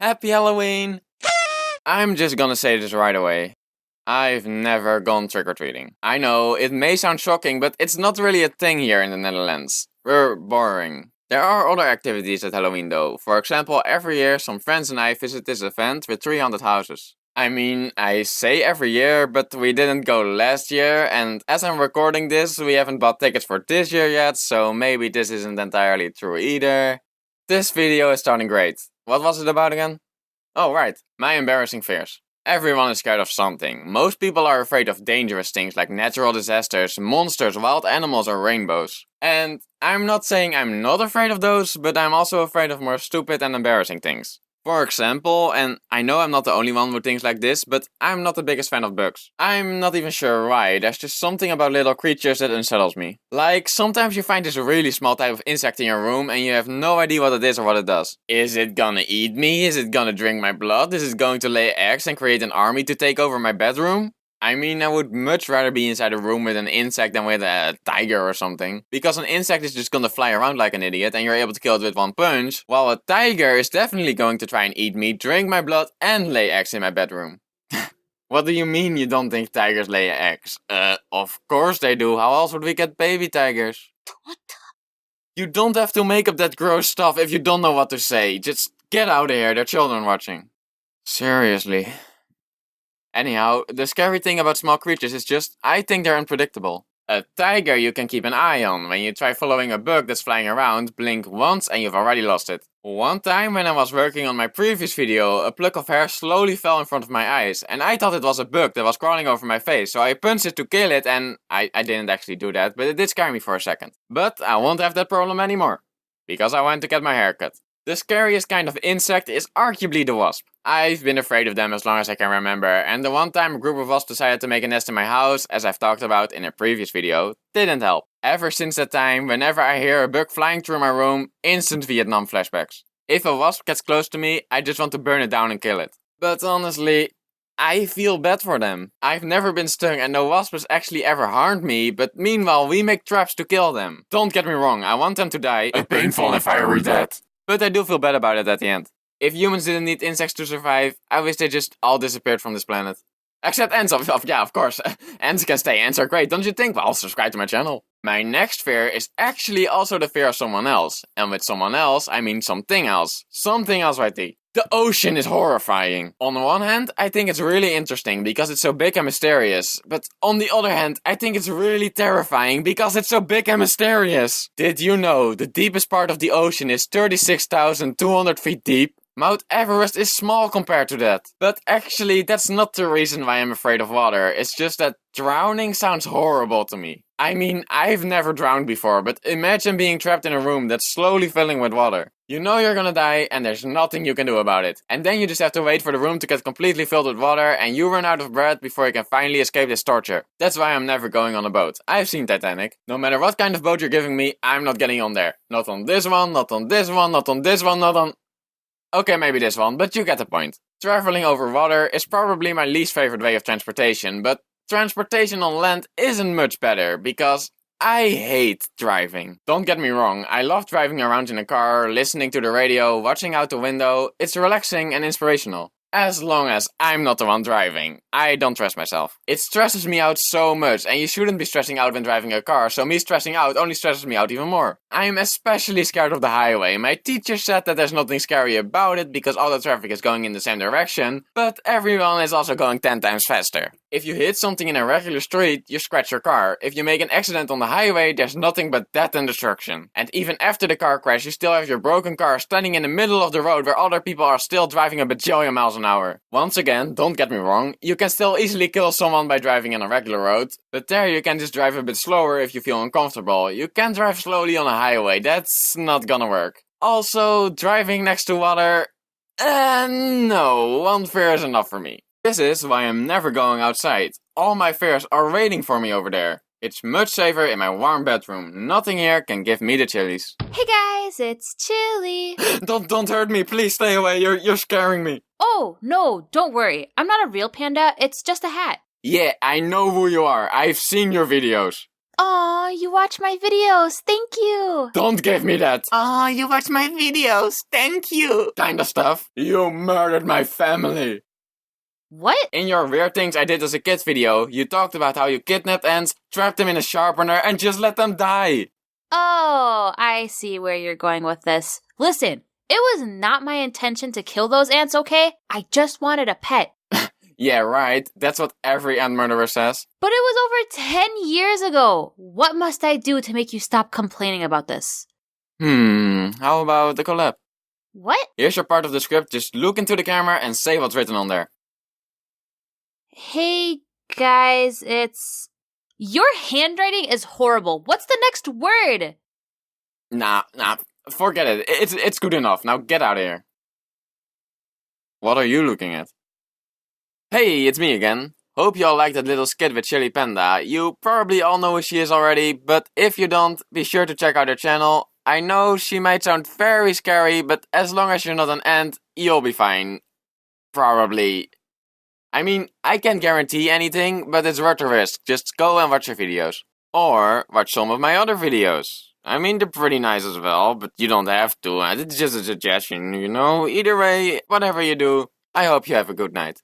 Happy Halloween! I'm just gonna say this right away. I've never gone trick-or-treating. I know, it may sound shocking, but it's not really a thing here in the Netherlands. We're boring. There are other activities at Halloween though. For example, every year some friends and I visit this event with 300 houses. I mean, I say every year, but we didn't go last year, and as I'm recording this, we haven't bought tickets for this year yet, so maybe this isn't entirely true either. This video is starting great. What was it about again? Oh right, my embarrassing fears. Everyone is scared of something. Most people are afraid of dangerous things like natural disasters, monsters, wild animals or rainbows. And I'm not saying I'm not afraid of those, but I'm also afraid of more stupid and embarrassing things. For example, and I know I'm not the only one who thinks like this, but I'm not the biggest fan of bugs. I'm not even sure why, there's just something about little creatures that unsettles me. Like, sometimes you find this really small type of insect in your room and you have no idea what it is or what it does. Is it gonna eat me? Is it gonna drink my blood? Is it going to lay eggs and create an army to take over my bedroom? I mean, I would much rather be inside a room with an insect than with a tiger or something. Because an insect is just gonna fly around like an idiot and you're able to kill it with one punch, while a tiger is definitely going to try and eat me, drink my blood and lay eggs in my bedroom. What do you mean you don't think tigers lay eggs? Of course they do, how else would we get baby tigers? What the? You don't have to make up that gross stuff if you don't know what to say. Just get out of here, there are children watching. Seriously. Anyhow, the scary thing about small creatures is just, I think they're unpredictable. A tiger you can keep an eye on. When you try following a bug that's flying around, blink once and you've already lost it. One time when I was working on my previous video, a pluck of hair slowly fell in front of my eyes, and I thought it was a bug that was crawling over my face, so I punched it to kill it, and I didn't actually do that, but it did scare me for a second. But I won't have that problem anymore, because I went to get my hair cut. The scariest kind of insect is arguably the wasp. I've been afraid of them as long as I can remember, and the one time a group of wasps decided to make a nest in my house, as I've talked about in a previous video, didn't help. Ever since that time, whenever I hear a bug flying through my room, instant Vietnam flashbacks. If a wasp gets close to me, I just want to burn it down and kill it. But honestly, I feel bad for them. I've never been stung and no wasp has actually ever harmed me, but meanwhile we make traps to kill them. Don't get me wrong, I want them to die a painful and fiery death. But I do feel bad about it at the end. If humans didn't need insects to survive, I wish they just all disappeared from this planet. Except ants, yeah, of course. Ants can stay, ants are great, don't you think? Well, subscribe to my channel. My next fear is actually also the fear of someone else. And with someone else, I mean something else. Something else, righty. The ocean is horrifying. On the one hand, I think it's really interesting because it's so big and mysterious. But on the other hand, I think it's really terrifying because it's so big and mysterious. Did you know the deepest part of the ocean is 36,200 feet deep? Mount Everest is small compared to that. But actually, that's not the reason why I'm afraid of water. It's just that drowning sounds horrible to me. I mean, I've never drowned before, but imagine being trapped in a room that's slowly filling with water. You know you're gonna die and there's nothing you can do about it. And then you just have to wait for the room to get completely filled with water and you run out of breath before you can finally escape this torture. That's why I'm never going on a boat. I've seen Titanic. No matter what kind of boat you're giving me, I'm not getting on there. Not on this one, not on this one, not on this one, not on... Okay, maybe this one, but you get the point. Traveling over water is probably my least favorite way of transportation, but transportation on land isn't much better, because I hate driving. Don't get me wrong, I love driving around in a car, listening to the radio, watching out the window. It's relaxing and inspirational. As long as I'm not the one driving. I don't trust myself. It stresses me out so much, and you shouldn't be stressing out when driving a car, so me stressing out only stresses me out even more. I'm especially scared of the highway. My teacher said that there's nothing scary about it because all the traffic is going in the same direction, but everyone is also going 10 times faster. If you hit something in a regular street, you scratch your car. If you make an accident on the highway, there's nothing but death and destruction. And even after the car crash, you still have your broken car standing in the middle of the road where other people are still driving a bajillion miles an hour. Once again, don't get me wrong, you can still easily kill someone by driving on a regular road, but there you can just drive a bit slower if you feel uncomfortable. You can't drive slowly on a highway, that's not gonna work. Also, driving next to water... no, one fear is enough for me. This is why I'm never going outside. All my fears are waiting for me over there. It's much safer in my warm bedroom. Nothing here can give me the chillies. Hey guys, it's Chilly. Don't hurt me, please stay away, you're scaring me. Oh, no, don't worry. I'm not a real panda, it's just a hat. Yeah, I know who you are. I've seen your videos. Aw, you watch my videos. Thank you. Don't give me that! Oh, you watch my videos. Thank you. Kind of stuff. You murdered my family! What? In your Weird Things I Did as a Kid video, you talked about how you kidnapped ants, trapped them in a sharpener, and just let them die! Oh, I see where you're going with this. Listen, it was not my intention to kill those ants, okay? I just wanted a pet. Yeah, right. That's what every ant murderer says. But it was over 10 years ago. What must I do to make you stop complaining about this? How about the collab? What? Here's your part of the script, just look into the camera and say what's written on there. Hey, guys, it's... Your handwriting is horrible. What's the next word? Nah, forget it. It's good enough. Now get out of here. What are you looking at? Hey, it's me again. Hope you all liked that little skit with Chilly Panda. You probably all know who she is already, but if you don't, be sure to check out her channel. I know she might sound very scary, but as long as you're not an ant, you'll be fine. Probably. I mean, I can't guarantee anything, but it's worth the risk. Just go and watch her videos. Or watch some of my other videos. I mean, they're pretty nice as well, but you don't have to. It's just a suggestion, you know? Either way, whatever you do, I hope you have a good night.